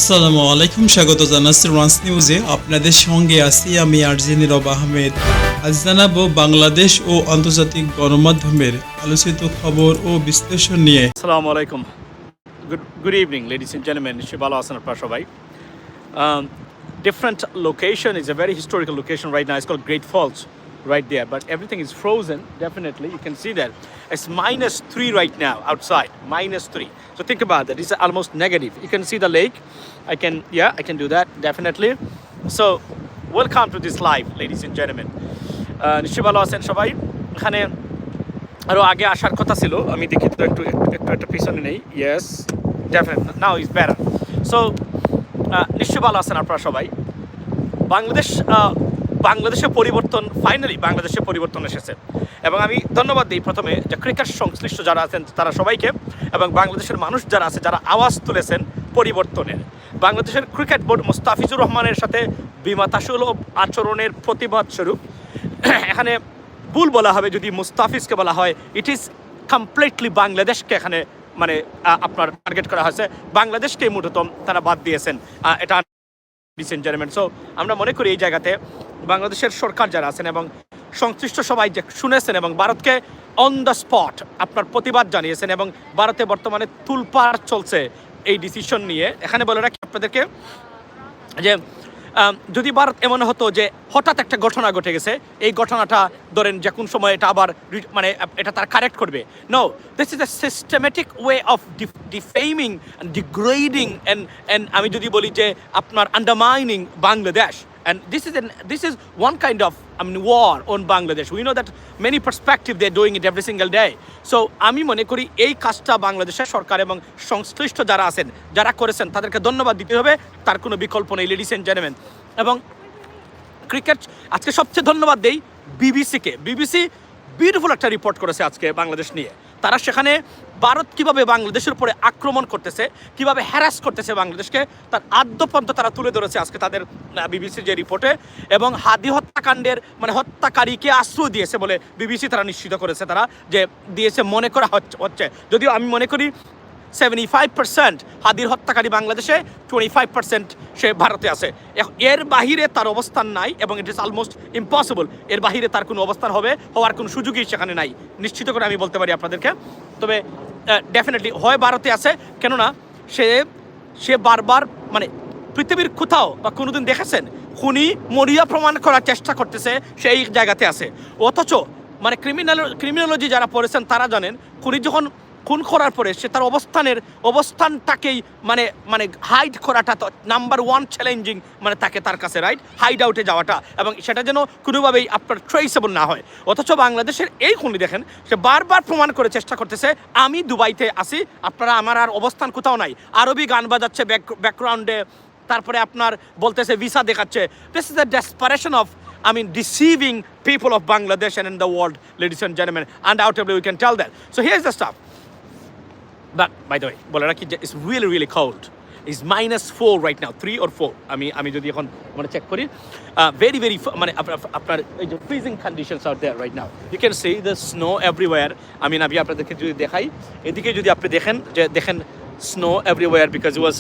আসসালামু আলাইকুম, স্বাগত জানাচ্ছি রান্স নিউজে। আপনাদের সঙ্গে আছি আমি আরজে নীরব আহমেদ। আজ জানাবো বাংলাদেশ ও আন্তর্জাতিক গণমাধ্যমের আলোচিত খবর ও বিশ্লেষণ নিয়ে। Assalamu alaikum. Good evening, ladies and gentlemen. Shibala Hasan Prashabai. Different location is a very historical location right now. It's called Great Falls right there. But everything is frozen, definitely. You can see that. It's -3 right now outside. -3. So think about that. It's almost negative. You can see the lake. I can do that, definitely. So welcome to this live, ladies and gentlemen. Shibala Hasan Shabai. এখানে আরও আগে আসার কথা ছিল, আমি দেখি তো একটু পিছনে নেই। Yes, definite now is better. So নিশ্চয় ভালো আছেন আপনারা সবাই। বাংলাদেশের পরিবর্তন, ফাইনালি বাংলাদেশে পরিবর্তন এসেছে এবং আমি ধন্যবাদ দিই প্রথমে যে ক্রিকেট সংশ্লিষ্ট যারা আছেন তারা সবাইকে, এবং বাংলাদেশের মানুষ যারা আছে যারা আওয়াজ তুলেছেন পরিবর্তনের। বাংলাদেশের ক্রিকেট বোর্ড মুস্তাফিজুর রহমানের সাথে বিমাতাসুলভ আচরণের প্রতিবাদ স্বরূপ এখানে ভুল বলা হবে যদি মুস্তাফিজকে বলা হয়। ইট ইজ কমপ্লিটলি বাংলাদেশকে এখানে মানে আপনার টার্গেট করা হয়েছে, বাংলাদেশকে মূলত তারা বাদ দিয়েছেন এটা রিসেন্ট জার্মেন্ট। সো আমরা মনে করি এই জায়গাতে বাংলাদেশের সরকার যারা আছেন এবং সংশ্লিষ্ট সবাই যে শুনেছেন এবং ভারতকে অন দ্য স্পট আপনার প্রতিবাদ জানিয়েছেন, এবং ভারতে বর্তমানে তুলপাড় চলছে এই ডিসিশন নিয়ে। এখানে বলে রাখি আপনাদেরকে যে যদি ভারত এমন হতো যে হঠাৎ একটা ঘটনা ঘটে গেছে, এই ঘটনাটা ধরেন যে কোন সময় এটা আবার মানে এটা তারা কারেক্ট করবে। No, this is a systematic way of defaming and degrading and আমি যদি বলি যে আপনার undermining Bangladesh. And this is one kind of war on Bangladesh. We know that many perspective they're doing it every single day. So আমি মনে করি এই কাজটা বাংলাদেশের সরকার এবং সংশ্লিষ্ট যারা আছেন যারা করেছেন তাদেরকে ধন্যবাদ দিতে হবে, তার কোনো বিকল্প নেই, লেডিস এন্ড জেন্টলম্যান। এবং ক্রিকেট আজকে সবচেয়ে ধন্যবাদ দেই বিবিসিকে। বিবিসি বিউটিফুল একটা রিপোর্ট করেছে আজকে বাংলাদেশ নিয়ে। তারা সেখানে ভারত কিভাবে বাংলাদেশের উপরে আক্রমণ করতেছে, কিভাবে হ্যারাস করতেছে বাংলাদেশকে, তার আদ্যপন্ত তারা তুলে ধরেছে আজকে তাদের বিবিসির যে রিপোর্টে। এবং হাদি হত্যাকাণ্ডের মানে হত্যাকারীকে আশ্রয় দিয়েছে বলে বিবিসি তারা নিশ্চিত করেছে, তারা যে দিয়েছে মনে করা হচ্ছে। যদিও আমি মনে করি 75% হাদির হত্যাকারী বাংলাদেশে, 25% সে ভারতে আছে। এর বাহিরে তার অবস্থান নাই এবং ইট ইজ অলমোস্ট ইম্পসিবল এর বাহিরে তার কোনো অবস্থান হওয়ার কোনো সুযোগই সেখানে নাই, নিশ্চিত করে আমি বলতে পারি আপনাদেরকে। তবে ডেফিনেটলি হয় ভারতে আছে, কেননা সে বারবার মানে পৃথিবীর কোথাও বা কোনোদিন দেখেছেন খুনি মরিয়া প্রমাণ করার চেষ্টা করতেছে সেই জায়গাতে আছে। অথচ মানে ক্রিমিনোলজি যারা পড়েছেন তারা জানেন খুনি যখন খুন করার পরে সে তার অবস্থানটাকেই মানে হাইড করাটা তো নাম্বার 1 চ্যালেঞ্জিং মানে তার কাছে, রাইট, হাইড আউটে যাওয়াটা, এবং সেটা যেন কোনোভাবেই আপনার ট্রেসেবল না হয়। অথচ বাংলাদেশের এই খুনি দেখেন সে বারবার প্রমাণ করে চেষ্টা করতেছে আমি দুবাইতে আসি, আপনারা আমার আর অবস্থান কোথাও নাই, আরবি গান বাজাচ্ছে ব্যাকগ্রাউন্ডে, তারপরে আপনার বলতেছে ভিসা দেখাচ্ছে। This is the desperation of deceiving people of Bangladesh and in the world, ladies and gentlemen. Undoubtedly we can tell that. So here's the stuff. But by the way, বলে রাখি যে it's really cold. It's -4 right now, 3 or 4. আমি যদি এখন মানে check করি, very মানে আপনার এই যে freezing conditions are there right now. You can see the snow everywhere. আমি আপনাদেরকে যদি দেখাই, এদিকে যদি আপনি দেখেন snow everywhere because it was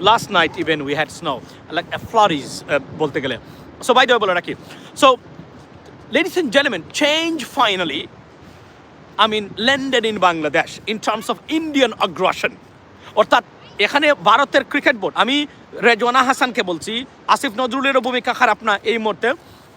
last night even we had snow like a flurries বলতে গেলে। So by the way, বলে রাখি, so ladies and gentlemen, change finally landed in Bangladesh in terms of Indian aggression. অর্থাৎ এখানে ভারতের cricket board, আমি রেজওয়ানা হাসানকে বলছি, আসিফ নজরুলেরও ভূমিকা খারাপ না এই মুহূর্তে,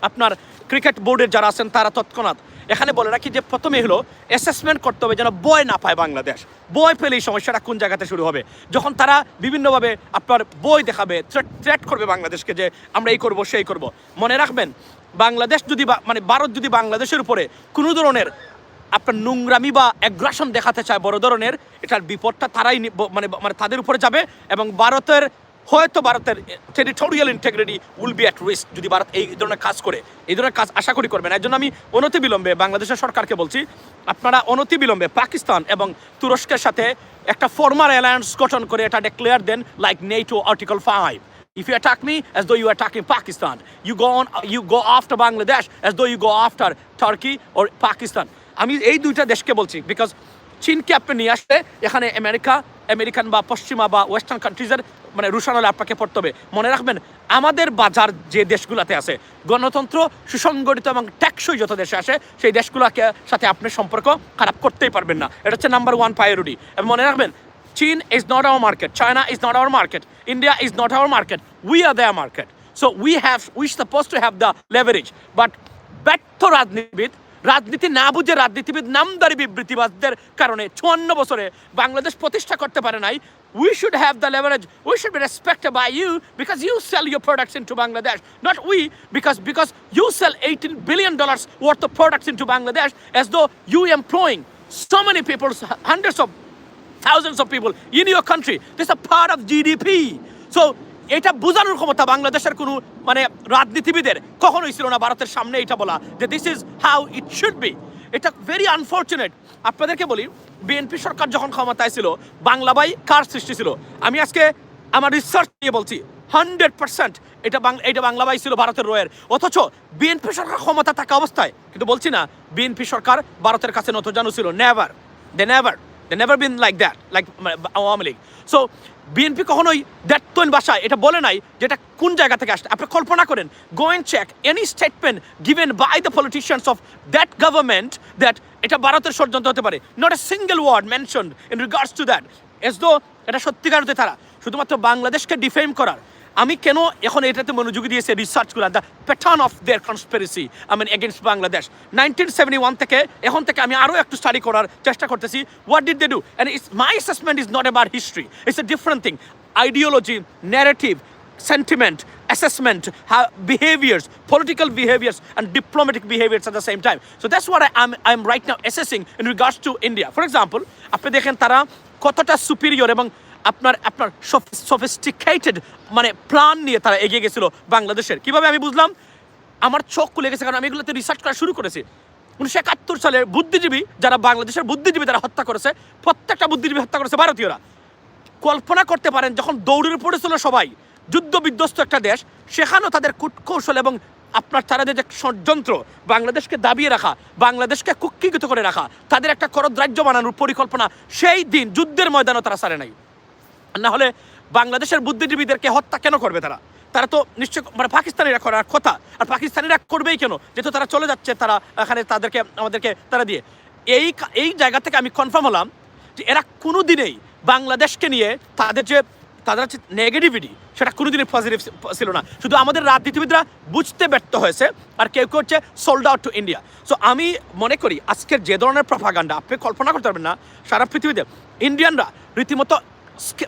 আপনার ক্রিকেট বোর্ডের যারা আছেন তারা তৎক্ষণাৎ এখানে বলে রাখি যে প্রথমে হলো অ্যাসেসমেন্ট করতে হবে যেন বয় না পায় বাংলাদেশ। বয় পেলেই সমস্যাটা কোন জায়গাতে শুরু হবে, যখন তারা বিভিন্নভাবে আপনার বই দেখাবে, থ্রেট করবে বাংলাদেশকে যে আমরা এই করবো সেই করবো। মনে রাখবেন বাংলাদেশ যদি মানে ভারত যদি বাংলাদেশের উপরে কোনো ধরনের আপনার নোংরামি বা অ্যাগ্রাসন দেখাতে চায় বড় ধরনের, এটার বিপদটা তারাই মানে তাদের উপরে যাবে, এবং ভারতের territorial integrity will be at risk যদি ভারত এই ধরনের কাজ করে। এই ধরনের কাজ আশা করি করবেন। এর জন্য আমি অনতিবিলম্বে বাংলাদেশের সরকারকে বলছি, আপনারা অনতিবিলম্বে পাকিস্তান এবং তুরস্কের সাথে একটা ফর্মাল অ্যালায়েন্স গঠন করে এটা ডিক্লেয়ার দেন, like NATO article 5. If you attack me as though you are attacking Pakistan, you go after Bangladesh as though you go after Turkey or Pakistan. আমি এই দুইটা দেশকে বলছি বিকজ চীনকে আপনি নিয়ে আসলে এখানে আমেরিকান বা পশ্চিমা বা ওয়েস্টার্ন কান্ট্রিজের মানে রুশানলে আপনাকে পড়তে হবে। মনে রাখবেন আমাদের বাজার যে দেশগুলোতে আছে গণতন্ত্র সুসংগঠিত এবং টেকসই যত দেশে আসে সেই দেশগুলোকে সাথে আপনি সম্পর্ক খারাপ করতেই পারবেন না। এটা হচ্ছে নাম্বার 1 প্রায়োরিটি। এবং মনে রাখবেন China is not our market, China is not our market, India is not our market, we are their market. So we're supposed to have the leverage. But ব্যর্থ রাজনীতি না বুঝে রাজনীতিবিদ নামদারি বিবৃতিবাদদের কারণে 54 বছরে বাংলাদেশ প্রতিষ্ঠা করতে পারে নাই। We should have the leverage. We should be respected by you because you sell your products into Bangladesh. Not we, because you sell $18 billion worth of products into Bangladesh as though you employing so many people, hundreds of thousands of people in your country. This is a part of GDP. So এটা বোঝানোর ক্ষমতা বাংলাদেশের কোনো মানে রাজনীতিবিদের কখনোই ছিল না ভারতের সামনে এটা বলা যে this is how it should be. এটা ভেরি আনফর্চুনেট। আপনাদেরকে বলি বিএনপি সরকার যখন ক্ষমতায় ছিল বাংলাবাই কার সৃষ্টি ছিল, আমি আজকে আমার রিসার্চ নিয়ে বলছি 100% এটা বাংলাবাই ছিল ভারতের রয়ের। অথচ বিএনপি সরকার ক্ষমতা থাকা অবস্থায় কিন্তু বলছি না বিএনপি সরকার ভারতের কাছে নতজানু ছিল, They never been like that, like Awami League. So BNP কখনোই দ্যাটতৈন ভাষায় এটা বলে নাই যেটা কোন জায়গা থেকে আসছে। আপনি কল্পনা করেন, go and check any statement given by the politicians of that government that এটা ভারতের ষড়যন্ত্র হতে পারে। Not a single word mentioned in regards to that as though এটা সত্যিকার হতে তারা শুধুমাত্র বাংলাদেশকে ডিফেম করার। আমি কেন এখন এটাতে মনোযোগী দিয়েছি রিসার্চগুলো, the pattern of their conspiracy against Bangladesh 1971 থেকে এখন থেকে আমি আরও একটু স্টাডি করার চেষ্টা করতেছি। What did they do? And it's my assessment is not about history, it's a different thing. Ideology, narrative, sentiment, assessment, behaviors, political behaviors and diplomatic behaviors at the same time. So that's what I'm right now assessing in regards to India. For example, আপনি দেখেন তারা কতটা superior এবং আপনার sophisticated মানে plan নিয়ে তারা এগিয়ে গেছিল বাংলাদেশের। কিভাবে আমি বুঝলাম? আমার চোখ খুলে গেছে, কারণ আমি এগুলোতে রিসার্চ করা শুরু করেছি। 1971 সালের বুদ্ধিজীবী যারা বাংলাদেশের বুদ্ধিজীবী তারা হত্যা করেছে, প্রত্যেকটা বুদ্ধিজীবী হত্যা করেছে ভারতীয়রা। কল্পনা করতে পারেন যখন দৌড়ে পড়েছিল সবাই, যুদ্ধ বিধ্বস্ত একটা দেশ, সেখানেও তাদের কূটকৌশল এবং আপনার তারা যে ষড়যন্ত্র বাংলাদেশকে দাবিয়ে রাখা, বাংলাদেশকে কুক্ষিগত করে রাখা, তাদের একটা করদ রাজ্য বানানোর পরিকল্পনা সেই দিন যুদ্ধের ময়দানও তারা ছাড়ে নাই। না হলে বাংলাদেশের বুদ্ধিজীবীদেরকে হত্যা কেন করবে তারা? তারা তো নিশ্চয় মানে পাকিস্তানিরা করার কথা, আর পাকিস্তানিরা করবেই কেন? যেহেতু তারা চলে যাচ্ছে, তারা এখানে আমাদেরকে তারা দিয়ে এই জায়গা থেকে আমি কনফার্ম হলাম যে এরা কোনো দিনেই বাংলাদেশকে নিয়ে তাদের হচ্ছে নেগেটিভিটি, সেটা কোনোদিনই পজিটিভ ছিল না। শুধু আমাদের রাজনীতিবিদরা বুঝতে ব্যর্থ হয়েছে, আর কেউ কেউ হচ্ছে sold out to India. So আমি মনে করি আজকের যে ধরনের প্রপাগান্ডা আপনি কল্পনা করতে পারবেন না, সারা পৃথিবীতে ইন্ডিয়ানরা রীতিমতো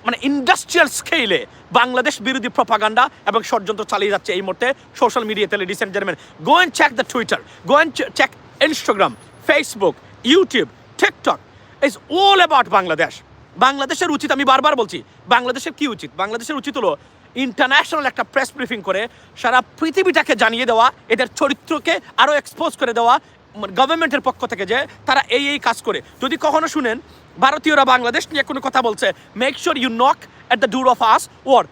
মানে ইন্ডাস্ট্রিয়াল স্কেলে বাংলাদেশ বিরোধী প্রপাগান্ডা এবং ষড়যন্ত্র চালিয়ে যাচ্ছে এই মুহূর্তে সোশ্যাল মিডিয়াতে। Ladies and gentleman, go and check the Twitter, go and check Instagram, Facebook, YouTube, TikTok is all about Bangladesh. বাংলাদেশের উচিত, আমি বারবার বলছি, বাংলাদেশের কি উচিত? বাংলাদেশের উচিত হলো ইন্টারন্যাশনাল একটা প্রেস ব্রিফিং করে সারা পৃথিবীটাকে জানিয়ে দেওয়া, এদের চরিত্রকে আরও এক্সপোজ করে দেওয়া গভর্নমেন্টের পক্ষ থেকে যে তারা এই কাজ করে। যদি কখনো শুনেন ভারতীয়রা বাংলাদেশ নিয়ে কোনো কথা বলছে, make sure you knock at the door of us or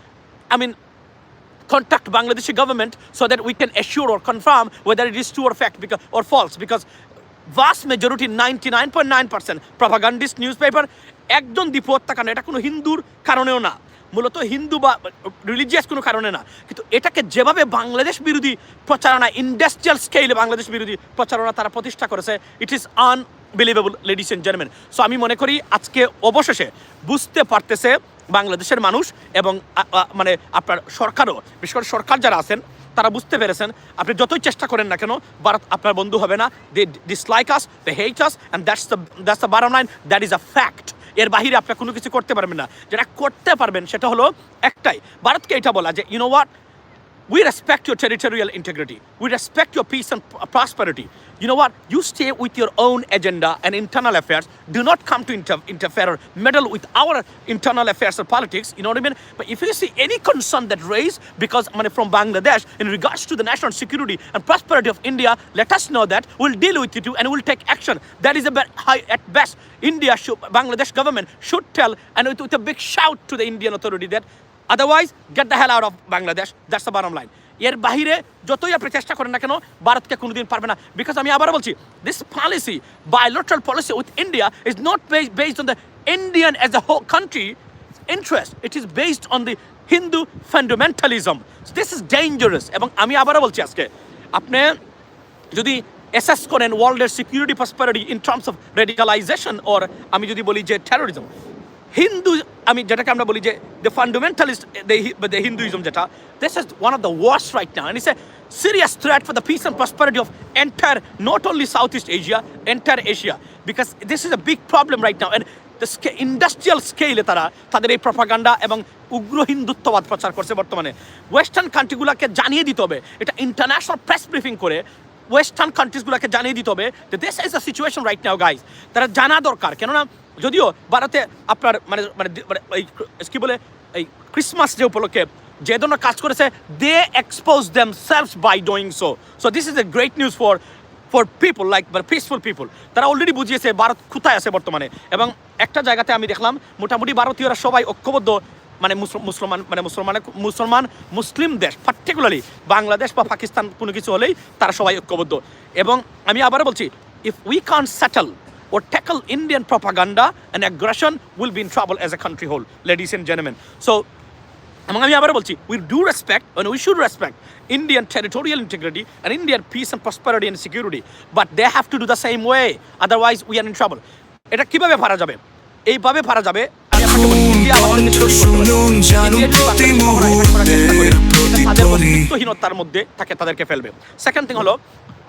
contact Bangladeshi government so that we can assure or confirm whether it is true or fact or false, because vast majority 99.9% propagandist newspaper একজন দীপু হত্যাকাণ্ড এটা কোনো হিন্দুর কারণেও না, মূলত হিন্দু বা religious কোনো কারণে না, কিন্তু এটাকে যেভাবে বাংলাদেশ বিরোধী প্রচারণা, ইন্ডাস্ট্রিয়াল স্কেলে বাংলাদেশ বিরোধী প্রচারণা তারা প্রতিষ্ঠা করেছে, it is unbelievable ladies and gentleman. So আমি মনে করি আজকে অবশেষে বুঝতে পারতেছে বাংলাদেশের মানুষ এবং মানে আপনার সরকারও, বিশেষ করে সরকার যারা আছেন তারা বুঝতে পেরেছেন আপনি যতই চেষ্টা করেন না কেন ভারত আপনার বন্ধু হবে না। They dislike us, they hate us, and that's the bottom line, that is a fact. এর বাহিরে আপনি কোনো কিছু করতে পারবেন না। যেটা করতে পারবেন সেটা হলো একটাই, ভারতকে এটা বলা যে you know what, we respect your territorial integrity, we respect your peace and prosperity. You know what, you stay with your own agenda and internal affairs, do not come to interfere or meddle with our internal affairs or politics, you know what I mean? But if you see any concern that raised because from Bangladesh in regards to the national security and prosperity of India, let us know that, we'll deal with it too and we'll take action. That is at best India should, Bangladesh government should tell, and with a big shout to the Indian authority that otherwise get the hell out of Bangladesh. That's the bottom line. এর বাহিরে যতই আপনি চেষ্টা করেন না কেন ভারতকে কোনোদিন পারবে না, বিকজ আমি আবার বলছি this policy, bilateral policy with India is not based on the Indian as a whole country interest. It is based on the Hindu fundamentalism. This is dangerous. এবং আমি আবারও বলছি, আজকে আপনি যদি অ্যাসেস করেন ওয়ার্ল্ডের security prosperity in terms of radicalisation, or আমি যদি বলি যে টেরোরিজম, হিন্দু, আমি যেটাকে আমরা বলি যে দ্য ফান্ডামেন্টালিস্ট দ্য হিন্দুইজম, যেটা this is one of the worst right now, and it's a serious threat for the peace and prosperity of entire, not only Southeast Asia, entire Asia, because this is a big problem right now. And the industrial scale তারা তাদের এই propaganda এবং উগ্র হিন্দুত্ববাদ প্রচার করছে বর্তমানে। Western কান্ট্রিগুলোকে জানিয়ে দিতে হবে, এটা ইন্টারন্যাশনাল প্রেস ব্রিফিং করে ওয়েস্টার্ন কান্ট্রিজগুলোকে জানিয়ে দিতে হবে যে this is the situation right now guys. তারা জানা দরকার, কেননা যদিও ভারতে আপনার মানে মানে এই কী বলে এই ক্রিসমাস যে উপলক্ষে যে ধরনের কাজ করেছে, they expose themselves by doing so. So this is a great news for people like peaceful people. তারা অলরেডি বুঝিয়েছে ভারত কোথায় আছে বর্তমানে। এবং একটা জায়গাতে আমি দেখলাম মোটামুটি ভারতীয়রা সবাই ঐক্যবদ্ধ, মানে মুসলিম দেশ, পার্টিকুলারলি বাংলাদেশ বা পাকিস্তান কোনো কিছু হলেই তারা সবাই ঐক্যবদ্ধ। এবং আমি আবারও বলছি, if we can't settle or tackle Indian propaganda and aggression, will be in trouble as a country whole, ladies and gentlemen. So এবং আমি আবার বলছি, we do respect and we should respect Indian territorial integrity and Indian peace and prosperity and security, but they have to do the same way, otherwise we are in trouble. এটা কিভাবে পারা যাবে? এইভাবে পারা যাবে, আমি আপনাকে বলি, ইন্ডিয়া তাদের মধ্যে থাকে, তাদেরকে ফেলবে। সেকেন্ড থিং হলো,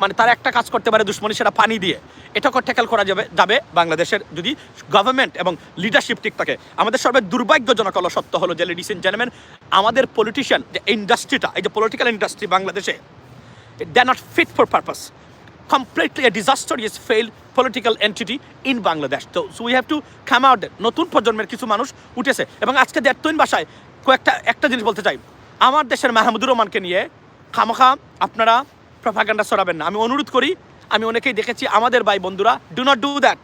মানে তারা একটা কাজ করতে পারে দুশ্মনী, সেটা পানি দিয়ে। এটাকে ট্যাকেল করা যাবে বাংলাদেশের যদি গভর্নমেন্ট এবং লিডারশিপ ঠিক থাকে। আমাদের সর্বে দুর্ভাগ্যজনক হলো, সত্য হলো যে লেডিস এন্ড জেন্টলম্যান, আমাদের পলিটিশিয়ান যে ইন্ডাস্ট্রিটা, এই যে পলিটিক্যাল ইন্ডাস্ট্রি বাংলাদেশে, they are not fit for purpose, completely a disastrous failed political entity in Bangladesh. তো so we have to come out. নতুন প্রজন্মের কিছু মানুষ উঠেছে এবং আজকে দেড়তইন ভাষায় একটা জিনিস বলতে চাই, আমার দেশের মাহমুদুর রহমানকে নিয়ে খামোখা আপনারা প্রপাগান্ডা ছড়াবেন না। আমি অনুরোধ করি, আমি অনেকেই দেখেছি আমাদের ভাই বন্ধুরা, do not do that,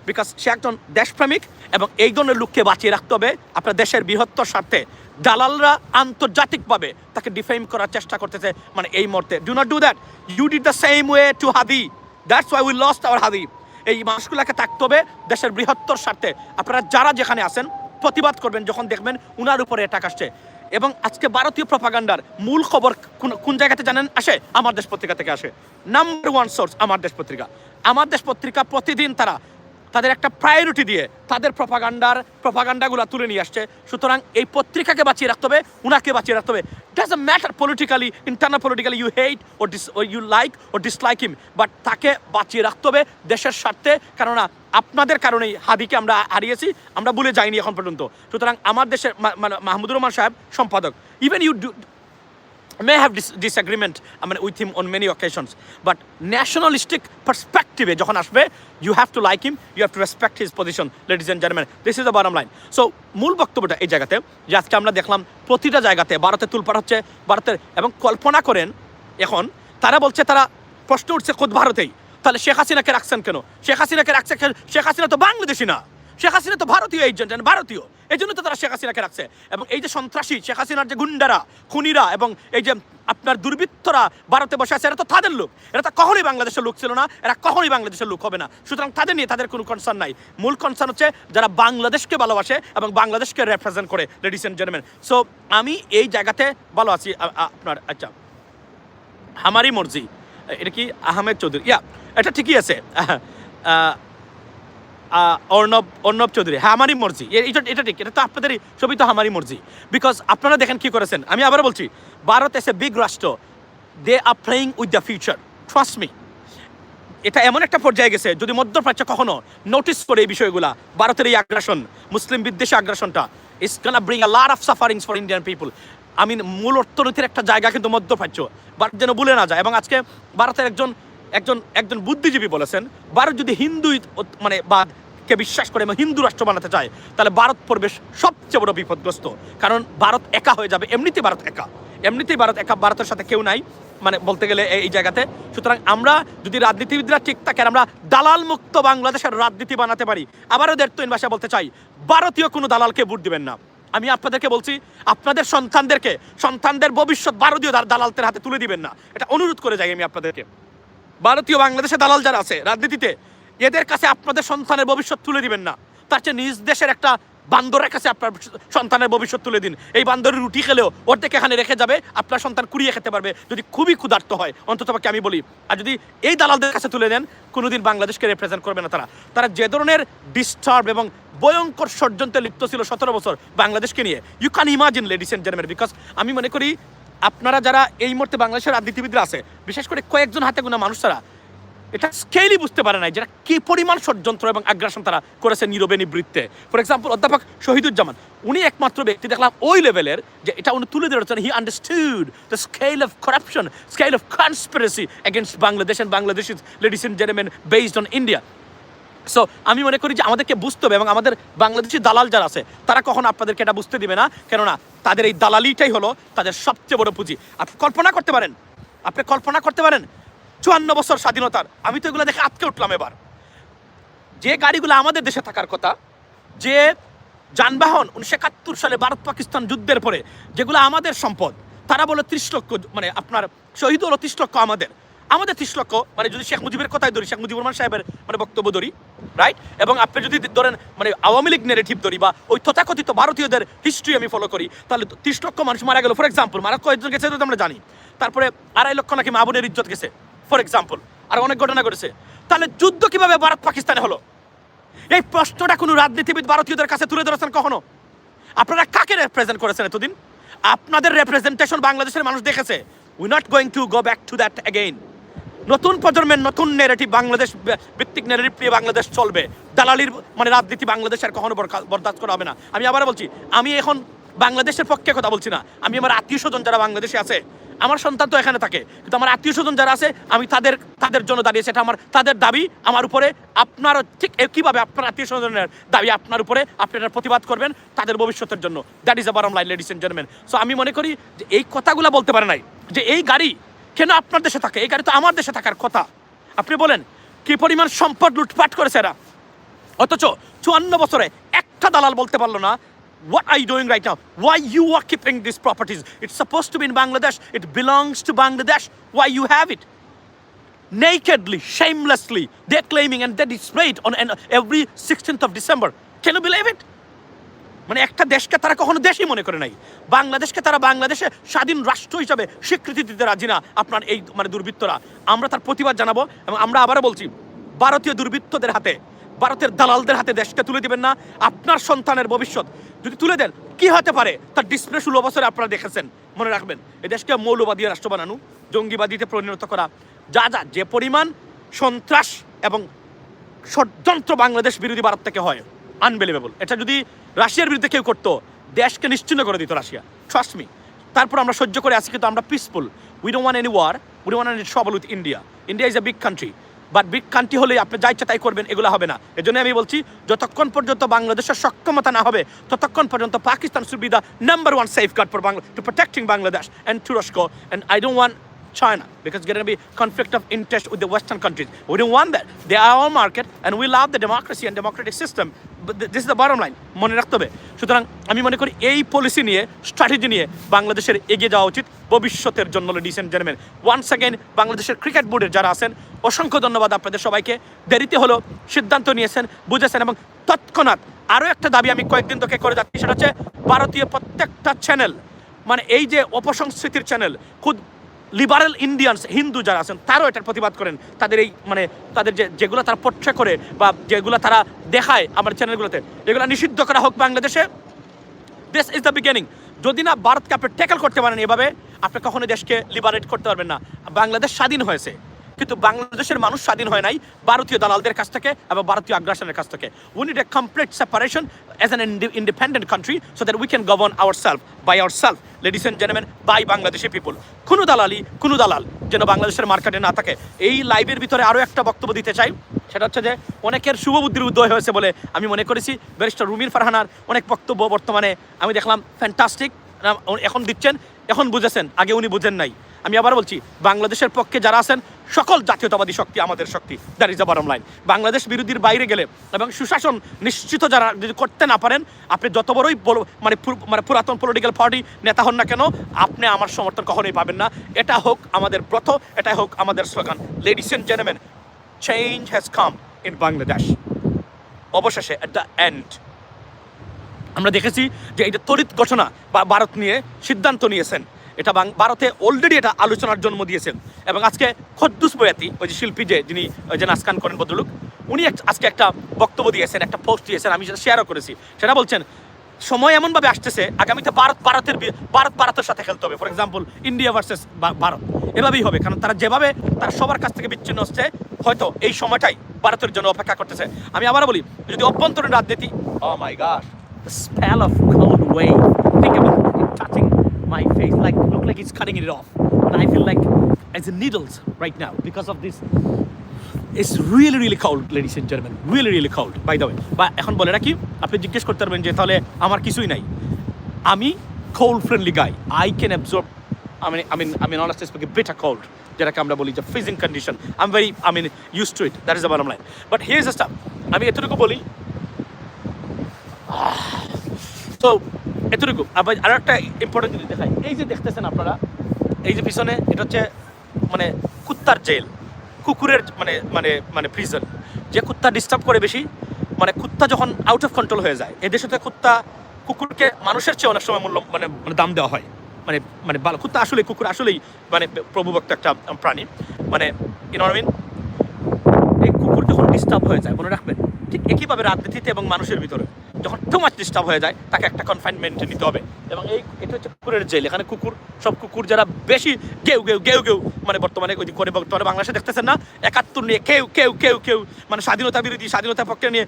because সে একজন দেশপ্রেমিক এবং এই ধরনের লোককে বাঁচিয়ে রাখতে হবে আপনার দেশের বৃহত্তর স্বার্থে। দালালরা আন্তর্জাতিকভাবে তাকে ডিফেম করার চেষ্টা করতেছে, মানে এই মুহূর্তে। Do not do that, you did the same way to Hadi, that's why we lost our Hadi. এই মানুষগুলোকে থাকতে হবে দেশের বৃহত্তর স্বার্থে। আপনারা যারা যেখানে আছেন প্রতিবাদ করবেন যখন দেখবেন উনার উপরে অ্যাটাক আসছে। এবং আজকে ভারতীয় প্রপাগান্ডার মূল খবর কোন জায়গাতে জানেন আসে? আমার দেশ পত্রিকা থেকে আসে। নাম্বার ওয়ান সোর্স আমার দেশ পত্রিকা। আমার দেশ পত্রিকা প্রতিদিন তাদের একটা প্রায়োরিটি দিয়ে তাদের প্রপাগান্ডাগুলো তুলে নিয়ে আসছে। সুতরাং এই পত্রিকাকে বাঁচিয়ে রাখতে হবে, উনাকে বাঁচিয়ে রাখতে হবে। Doesn't matter politically, internal politically you hate or you like or dislike him, but তাকে বাঁচিয়ে রাখতে হবে দেশের স্বার্থে। কেননা আপনাদের কারণেই হাদিকে আমরা হারিয়েছি, আমরা ভুলে যাইনি এখন পর্যন্ত। সুতরাং আমার দেশের মাহমুদুর রহমান সাহেব সম্পাদক, even you may have disagreement with him on many occasions, but nationalistic perspective যখন আসবে, you have to like him, you have to respect his position, ladies and gentlemen. This is the bottom line. So মূল বক্তব্যটা এই জায়গাতে যে আজকে আমরা দেখলাম প্রতিটা জায়গাতে ভারতে তুলপাড় হচ্ছে, ভারতের। এবং কল্পনা করেন, এখন তারা বলছে, তারা প্রশ্ন উঠছে খোদ ভারতেই, তাহলে শেখ হাসিনাকে রাখছেন কেন? শেখ হাসিনাকে রাখছে, শেখ হাসিনা তো বাংলাদেশি না, শেখ হাসিনা তো ভারতীয় এজেন্ট, ভারতীয়, এই জন্য তো তারা শেখ হাসিনাকে রাখছে। এবং এই যে সন্ত্রাসী শেখ হাসিনার যে গুন্ডারা, খুনিরা এবং এই যে আপনার দুর্বৃত্তরা ভারতে বসে আছে, এরা তো তাদের লোক, এরা তো কখনোই বাংলাদেশের লোক ছিল না, এরা কখনোই বাংলাদেশের লোক হবে না। সুতরাং তাদের নিয়ে তাদের কোনো কনসার্ন নাই। মূল কনসার্ন হচ্ছে যারা বাংলাদেশকে ভালোবাসে এবং বাংলাদেশকে রিপ্রেজেন্ট করে, লেডিস এন্ড জেন্টলম্যান। সো আমি এই জায়গাতে ভালো আছি। আপনার আচ্ছা, আমারই মর্জি, এটা কি চৌধুরী, এটা ঠিকই আছে, অর্ণব চৌধুরী, হ্যাঁ আমারই মর্জি, এটা ঠিক, এটা তো আপনাদেরই সবই তো আমারই মর্জি। বিকজ আপনারা দেখেন কি করেছেন। আমি আবার বলছি, ভারত এস এ বিগ রাষ্ট্র, they are playing with the future, trust me. এটা এমন একটা পর্যায়ে গেছে, যদি মধ্যপ্রাচ্য কখনো নোটিস করে এই বিষয়গুলা, ভারতের এই আগ্রাসন, মুসলিম বিদ্বেষী আগ্রাসনটা, it's gonna bring a lot of sufferings for Indian people. আমি মূল অর্থনীতির একটা জায়গা কিন্তু মধ্যপ্রাচ্য, ভারত যেন ভুলে না যায়। এবং আজকে ভারতের একজন বুদ্ধিজীবী বলেছেন, ভারত যদি হিন্দু বাদকে বিশ্বাস করে এবং হিন্দু রাষ্ট্র বানাতে চায়, তাহলে ভারত পড়বে সবচেয়ে বড় বিপদগ্রস্ত। কারণ ভারত একা হয়ে যাবে, এমনিতেই ভারত একা, ভারতের সাথে কেউ নাই বলতে গেলে এই জায়গাতে। সুতরাং আমরা যদি রাজনীতিবিদরা ঠিক থাকে, আমরা দালাল মুক্ত বাংলাদেশের রাজনীতি বানাতে পারি। আবারও দেড়তইন ভাষা বলতে চাই, ভারতীয় কোনো দালালকে ভোট দিবেন না। আমি আপনাদেরকে বলছি, আপনাদের সন্তানদের ভবিষ্যৎ ভারতীয় দালালদের হাতে তুলে দিবেন না, এটা অনুরোধ করে যাই আমি আপনাদেরকে। ভারতীয় বাংলাদেশে দালাল যারা আছে রাজনীতিতে, এদের কাছে আপনাদের সন্তানের ভবিষ্যৎ তুলে দিবেন না। তার চেয়ে নিজ দেশের একটা বান্দরের কাছে আপনার সন্তানের ভবিষ্যৎ তুলে দিন। এই বান্দরের রুটি খেলেও অর্ধেক এখানে রেখে যাবে, আপনার সন্তান কুড়িয়ে খেতে পারবে যদি খুবই ক্ষুধার্ত হয়, অন্ততপক্ষে আমি বলি। আর যদি এই দালালদের কাছে তুলে দেন, কোনোদিন বাংলাদেশকে রিপ্রেজেন্ট করবে না তারা। তারা যে ধরনের ডিস্টার্ব এবং ভয়ঙ্কর ষড়যন্ত্রে লিপ্ত ছিল 17 বছর বাংলাদেশকে নিয়ে, you can imagine ladies and gentleman. Because আমি মনে করি আপনারা যারা এই মুহূর্তে বাংলাদেশের রাজনীতিবিদরা আছে, বিশেষ করে কয়েকজন হাতে গোনা মানুষ ছাড়া এটা স্কেলই বুঝতে পারে নাই যেটা কি পরিমাণ ষড়যন্ত্র এবং আগ্রাসন তারা করেছে নীরবে নিবৃত্তে। ফর এক্সাম্পল অধ্যাপক শহীদুজ্জামান, উনি একমাত্র ব্যক্তি দেখলাম ওই লেভেলের যে এটা উনি তুলে ধরেছেন। He understood the scale of corruption, scale of conspiracy against Bangladesh and Bangladesh ladies and gentleman based on India. So আমি মনে করি যে আমাদেরকে বুঝতে হবে, এবং আমাদের বাংলাদেশি দালাল যারা আছে তারা কখনো আপনাদেরকে এটা বুঝতে দিবে না, কেননা তাদের এই দালালিটাই হলো তাদের সবচেয়ে বড় পুঁজি। আপনি কল্পনা করতে পারেন, 54 বছর স্বাধীনতার, আমি তো এগুলো দেখে আটকে উঠলাম এবার। যে গাড়িগুলো আমাদের দেশে থাকার কথা, যে যানবাহন 1971 সালে ভারত পাকিস্তান যুদ্ধের পরে যেগুলো আমাদের সম্পদ, তারা বলে 30 লক্ষ, মানে আপনার শহীদ হলো 30 লক্ষ আমাদের 30 লক্ষ, মানে যদি শেখ মুজিবের কথাই ধরি, শেখ মুজিবুর রহমান সাহেবের মানে বক্তব্য ধরি, রাইট? এবং আপনি যদি ধরেন মানে আওয়ামী লীগ নেগেটিভ ধরি বা ওই তথাকথিত ভারতীয়দের হিস্ট্রি আমি ফলো করি, তাহলে 30 লক্ষ মানুষ মারা গেল ফর এক্সাম্পল। মারা কয়েকজন গেছে তো আমরা জানি। তারপরে 2.5 লক্ষ নাকি মা বোনের ইজ্জত গেছে ফর এক্সাম্পল, আর অনেক ঘটনা ঘটেছে। তাহলে যুদ্ধ কিভাবে ভারত পাকিস্তানে হলো? এই প্রশ্নটা কোনো রাজনীতিবিদ ভারতীয়দের কাছে তুলে ধরেছেন কখনো? আপনারা কাকে রিপ্রেজেন্ট করেছেন এতদিন? আপনাদের রিপ্রেজেন্টেশন বাংলাদেশের মানুষ দেখেছে। We not going to go back to that again. নতুন প্রজন্মের নতুন নেগেটিভ বাংলাদেশ ভিত্তিক নেগেটিভ নিয়ে বাংলাদেশ চলবে। দালালির মানে রাজনীতি বাংলাদেশের কখনো বরদাস্ত করা হবে না। আমি আবার বলছি, আমি এখন বাংলাদেশের পক্ষে কথা বলছি না, আমি আমার আত্মীয় স্বজন যারা বাংলাদেশে আছে, আমার সন্তান তো এখানে থাকে, কিন্তু আমার আত্মীয় স্বজন যারা আছে আমি তাদের জন্য দাঁড়িয়েছি। এটা আমার তাদের দাবি আমার উপরে। আপনারও ঠিক একইভাবে আপনার আত্মীয় স্বজনের দাবি আপনার উপরে, আপনি এটার প্রতিবাদ করবেন তাদের ভবিষ্যতের জন্য। That is a bottom line ladies and gentleman. So আমি মনে করি যে এই কথাগুলো বলতে পারে নাই যে এই গাড়ি কেন আপনার দেশে থাকে, এই গাড়ি তো আমার দেশে থাকার কথা। আপনি বলেন কি পরিমাণ সম্পদ লুটপাট করেছে এরা, অথচ 54 বছরে একটা দালাল বলতে পারলো না what are you doing right now, why you are keeping these properties, it's supposed to be in Bangladesh, it belongs to Bangladesh, why you have it? Nakedly, shamelessly they're claiming, and they display it on every 16th of December. Can you believe it? মানে একটা দেশকে তারা কখনো দেশই মনে করে নাই, বাংলাদেশকে তারা বাংলাদেশে স্বাধীন রাষ্ট্র হিসাবে স্বীকৃতি দিতে রাজি না আপনার এই মানে দুর্বৃত্তরা। আমরা তার প্রতিবাদ জানাবো, এবং আমরা আবারও বলছি, ভারতীয় দুর্বৃত্তদের হাতে, ভারতের দালালদের হাতে দেশকে তুলে দিবেন না। আপনার সন্তানের ভবিষ্যৎ যদি তুলে দেন, কি হতে পারে তার ডিসপ্লে 16 বছরে আপনারা দেখেছেন। মনে রাখবেন, এই দেশকে মৌলবাদী রাষ্ট্র বানানো, জঙ্গিবাদীতে পরিণত করা, যে পরিমাণ সন্ত্রাস এবং ষড়যন্ত্র বাংলাদেশ বিরোধী ভারত থেকে হয়, আনবিলিভেবল। এটা যদি রাশিয়ার বিরুদ্ধে কেউ করতো, দেশকে নিশ্চিন্ন করে দিত রাশিয়া, ট্রাস্ট মি। তারপর আমরা সহ্য করে আছি, কিন্তু আমরা peaceful. We don't want any war, we don't want any trouble with India. India is a big country, but big country হলে আপনি যা ইচ্ছা তাই করবেন, এগুলো হবে না। এই জন্য আমি বলছি, যতক্ষণ পর্যন্ত বাংলাদেশের সক্ষমতা না হবে, ততক্ষণ পর্যন্ত Pakistan should be the number one safeguard for Bangla to protecting Bangladesh and Turosko, and I don't want China, because it's going to be conflict of interest with the Western countries. We don't want that. They are our market, and we love the democracy and democratic system. But this is the bottom line. মনে রাখতে হবে। সুতরাং আমি মনে করি এই policy নিয়ে, strategy নিয়ে বাংলাদেশের এগিয়ে যাওয়া উচিত ভবিষ্যতের জন্য। Ladies and gentleman, once again বাংলাদেশের ক্রিকেট বোর্ডের যারা আছেন, অসংখ্য ধন্যবাদ আপনাদের সবাইকে। দেরিতে হলো সিদ্ধান্ত নিয়েছেন, বুঝেছেন, এবং তৎক্ষণাৎ আরও একটা দাবি আমি কয়েকদিন থেকে করে যাচ্ছি, সেটা হচ্ছে ভারতীয় প্রত্যেকটা চ্যানেল, মানে এই যে অপসংস্কৃতির চ্যানেল, খুদ লিবারেল ইন্ডিয়ানস, হিন্দু যারা আছেন, তারাও এটার প্রতিবাদ করেন। তাদের এই মানে তাদের যেগুলো তারা পোট্রে করে বা যেগুলো তারা দেখায় আমার চ্যানেলগুলোতে, এগুলো নিষিদ্ধ করা হোক বাংলাদেশে। This is the beginning. যদি না ভারতকে আপনি ট্যাকল করতে পারেন এভাবে, আপনি কখনো দেশকে লিবারেট করতে পারবেন না। বাংলাদেশ স্বাধীন হয়েছে, কিন্তু বাংলাদেশের মানুষ স্বাধীন হয় নাই ভারতীয় দালালদের কাছ থেকে এবং ভারতীয় আগ্রাসনের কাছ থেকে। We need a complete separation as an independent country so that we can govern ourselves by ourselves, ladies and gentlemen, by Bangladeshi people. কোনো দালাল যেন বাংলাদেশের মার্কেটে না থাকে। এই লাইভের ভিতরে আরও একটা বক্তব্য দিতে চাই, সেটা হচ্ছে যে অনেকের শুভবুদ্ধির উদয় হয়েছে বলে আমি মনে করেছি। ব্যারিস্টার রুমির ফারহানার অনেক বক্তব্য বর্তমানে আমি দেখলাম ফ্যান্টাস্টিক, এখন দিচ্ছেন, এখন বুঝেছেন, আগে উনি বুঝেন নাই। আমি আবার বলছি, বাংলাদেশের পক্ষে যারা আছেন, সকল জাতীয়তাবাদী শক্তি আমাদের শক্তি। That is the bottom line. Bangladesh বিরোধীর বাইরে গেলে এবং সুশাসন নিশ্চিত যারা যদি করতে না পারেন, আপনি যত বড়ই মানে পুরাতন পলিটিক্যাল পার্টি নেতা হন না কেন, আপনি আমার সমর্থন কখনোই পাবেন না। এটা হোক আমাদের ব্রত, এটা হোক আমাদের slogan. Ladies and gentleman, change has come in Bangladesh. অবশেষে এট দ্য এন্ড আমরা দেখেছি যে এটা তড়িৎ ঘটনা বা ভারত নিয়ে সিদ্ধান্ত নিয়েছেন, এটা ভারতে অলরেডি এটা আলোচনার জন্ম দিয়েছেন। এবং আজকে খদ্দুস বয়াতি, ওই যে শিল্পী যিনি ওই যে নাচ গান করেন ভদ্রলোক, উনি আজকে একটা বক্তব্য দিয়েছেন, একটা পোস্ট দিয়েছেন, আমি সেটা শেয়ারও করেছি। সেটা বলছেন সময় এমনভাবে আসতেছে আগামীতে ভারতের সাথে খেলতে হবে। For example India versus Bharat, এভাবেই হবে। কারণ তারা যেভাবে তারা সবার কাছ থেকে বিচ্ছিন্ন হচ্ছে, হয়তো এই সময়টাই ভারতের জন্য অপেক্ষা করতেছে। আমি আবারও বলি, যদি অভ্যন্তরীণ রাজনীতি, oh my gosh, the spell of cold wave, think about it touching my face, look like it's cutting it off, and I feel like as needles right now because of this. It's really cold, ladies and gentlemen, really cold, by the way. বা এখন বলে রাখি, আপনি জিজ্ঞেস করতে পারবেন যে তাহলে আমার কিছুই নাই। আমি cold friendly guy, I can absorb, I mean honestly speaking, bitter cold, যেটাকে আমরা বলি যে freezing condition, I'm very used to it, that is the bottom line. But here's the stuff, আমি এতটুকু বলি, তো এতটুকু। আবার আর একটা ইম্পর্টেন্ট জিনিস দেখাই, এই যে দেখতেছেন আপনারা, এই যে পিছনে, এটা হচ্ছে কুত্তার জেল, কুকুরের প্রিজন। যে কুত্তা ডিস্টার্ব করে বেশি, কুত্তা যখন আউট অফ কন্ট্রোল হয়ে যায়, এদেশে কুকুরকে মানুষের চেয়ে অনেক সময় মূল্য দাম দেওয়া হয়। ভালো কুত্তা আসলেই, কুকুর আসলেই প্রভুভক্ত একটা প্রাণী, এই কুকুর যখন ডিস্টার্ব হয়ে যায়, মনে রাখবেন, ঠিক একইভাবে রাজনীতিতে এবং মানুষের ভিতরে যখন টু মাচ ডিস্টার্ব হয়ে যায়, তাকে একটা কনফাইনমেন্টে নিতে হবে। এবং এটা হচ্ছে কুকুরের জেল। এখানে সব কুকুর যারা বেশি গেউ বর্তমানে বর্তমানে বাংলাদেশে দেখতেছেন না, 71 নিয়ে কেউ স্বাধীনতা বিরোধী, স্বাধীনতা পক্ষে নিয়ে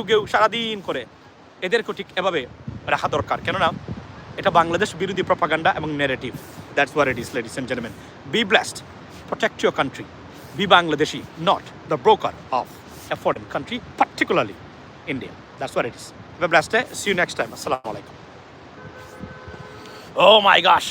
গেউ সারাদিন করে, এদেরকে ঠিক এভাবে রাখা দরকার। কেননা এটা বাংলাদেশ বিরোধী প্রপাগান্ডা এবং negative. That's what it is, ladies and gentleman. Be blessed, protect your country, be Bangladeshi, not the broker of a foreign country, particularly India. That's what it is. Have a blessed day. See you next time. Assalamu alaikum. Oh my gosh.